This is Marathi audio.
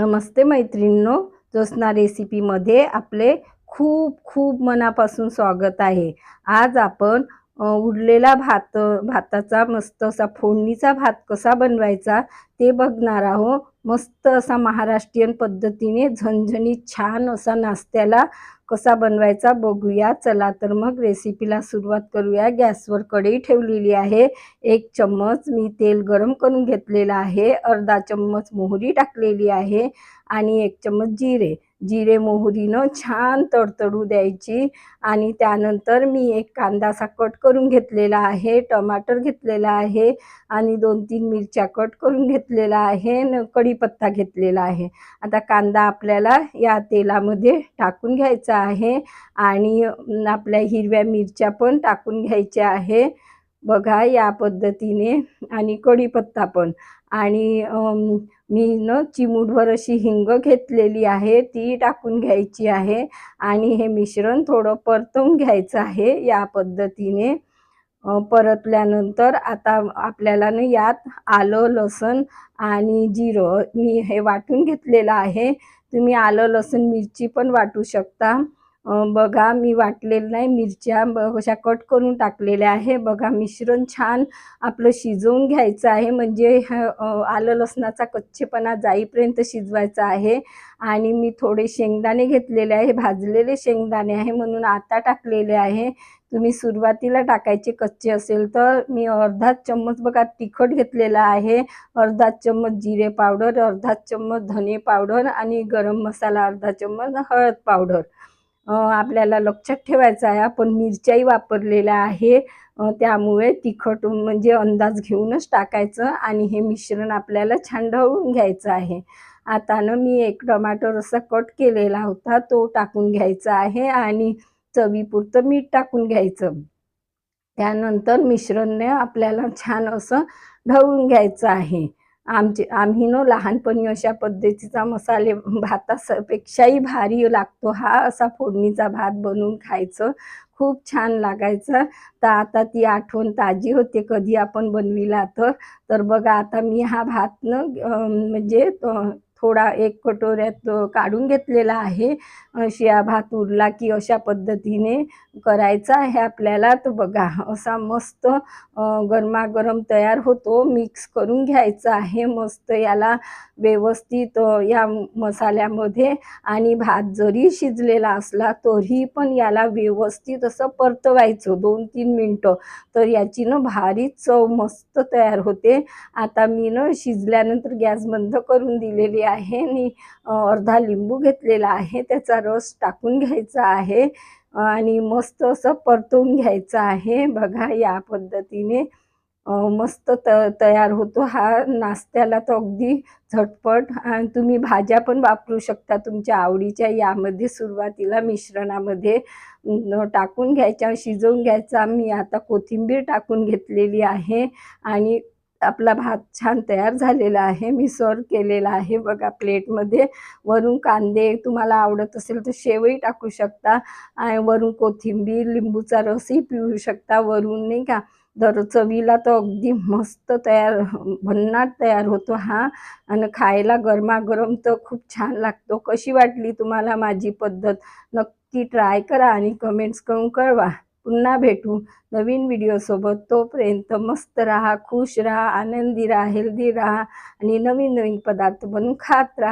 नमस्ते मैत्रिणींनो, ज्योत्स्ना रेसिपीमध्ये आपले खूप खूप मनापासून स्वागत आहे। आज आपण उरलेला भाताचा मस्त असा फोडणीचा भात कसा बनवायचा ते बघणार आहोत। मस्त असा महाराष्ट्रीयन पद्धतीने झणझणीत छान असा नाश्त्याला कसा बनवायचा बघूया। चला तर मग रेसिपीला सुरुवात करूया। गॅसवर कढई ठेवलेली आहे। 1 चम्मच मी तेल गरम करून घेतलेला आहे। अर्धा चम्मच मोहरी टाकलेली आहे आणि 1 चम्मच जिरे मोहरीनं छान तडतडू द्यायची। आणि त्यानंतर मी एक कांदा असा कट करून घेतलेला आहे, टमाटर घेतलेला आहे आणि 2-3 मिरच्या कट करून घेतलेला आहे, कढीपत्ता घेतलेला आहे। आता कांदा आपल्याला या तेलामध्ये टाकून घ्यायचा आहे आणि आपल्या हिरव्या मिरच्या पण टाकून घ्यायच्या आहे बघा या पद्धतीने। आणि कढीपत्ता पण आणि मी चिमूटभर अशी हिंग घेतलेली आहे, ती टाकून घ्यायची आहे आणि हे मिश्रण थोडं परतवून घ्यायचं आहे या पद्धतीने। परतल्यानंतर आता आपल्याला यात आलं लसूण आणि जिरं मी हे वाटून घेतलेलं आहे। तुम्ही आलं लसूण मिरची पण वाटू शकता। बघा मी वाटलेलं नाही, मिरच्या अशा कट करून टाकलेल्या आहे। बघा मिश्रण छान आपलं शिजवून घ्यायचं आहे, म्हणजे आलं लसणाचा कच्चेपणा जाईपर्यंत शिजवायचा आहे। आणि मी थोडे शेंगदाणे घेतलेले आहे, भाजलेले शेंगदाणे आहे म्हणून आता टाकलेले आहे। तुम्ही सुरुवातीला टाकायचे कच्चे असेल तर। मी अर्धा चम्मच बघा तिखट घेतलेला आहे, अर्धा चम्मच जिरे पावडर, अर्धा चम्मच धने पावडर आणि गरम मसाला अर्धा चम्मच, हळद पावडर। आपल्याला लक्षात ठेवायचं आहे आपण मिरच्याही वापरलेल्या आहे, त्यामुळे तिखट म्हणजे अंदाज घेऊनच टाकायचं आणि हे मिश्रण आपल्याला छान ढवळून घ्यायचं आहे। आता मी एक टमाटर असा कट केलेला होता तो टाकून घ्यायचा आहे आणि चवीपुरतं मीठ टाकून घ्यायचं। त्यानंतर मिश्रणने आपल्याला छान असं ढवळून घ्यायचं आहे। आम्ही लहानपणी अशा पद्धतीचा मसाले भातापेक्षाही भारी लागतो हा असा फोडणीचा भात बनवून खायचं, खूप छान लागायचं। तर आता ती आठवण ताजी होते कधी आपण बनविला तर बघा आता मी हा भात म्हणजे थोडा 1 कटोऱ्यात काढून घेतलेला आहे। शिळा भात उरला की अशा पद्धतीने करायचा आहे आपल्याला। तर बघा असा मस्त गरमागरम तयार होतो, मिक्स करून घ्यायचा आहे मस्त याला व्यवस्थित या मसाल्यामध्ये। आणि भात जरी शिजलेला असला तरी पण याला व्यवस्थित असं परतवायचं 2-3 मिनिटं, तर याची भारी चव मस्त तयार होते। आता मी शिजल्यानंतर गॅस बंद करून दिलेली आहे आणि अर्धा लिंबू घेतलेला आहे, त्याचा रस टाकून घ्यायचा आहे आणि मस्त असं परतवून घ्यायचं आहे। बघा या पद्धतीने मस्त तयार होतो हा नाश्त्याला तर अगदी झटपट। आणि तुम्ही भाज्या पण वापरू शकता तुमच्या आवडीच्या यामध्ये, सुरुवातीला मिश्रणामध्ये टाकून घ्यायच्या, शिजवून घ्यायचा। मी आता कोथिंबीर टाकून घेतलेली आहे आणि आपला भात छान तयार झालेला आहे। मी सर्व केलेला आहे बघा प्लेटमध्ये। वरून कांदे तुम्हाला आवडत असेल तर शेवही टाकू शकता आणि वरून कोथिंबीर, लिंबूचा रसही पिळू शकता वरून, नाही का। तर चवीला तर अगदी मस्त भन्नाट तयार होतो हा आणि खायला गरमागरम तर खूप छान लागतो। कशी वाटली तुम्हाला माझी पद्धत? नक्की ट्राय करा आणि कमेंट्स करून कळवा। पुन्हा भेटू नवीन व्हिडिओसोबत, तोपर्यंत मस्त राहा, खुश राहा, आनंदी राहा, हेल्दी राहा आणि नवीन नवीन पदार्थ बनवून खात राहा।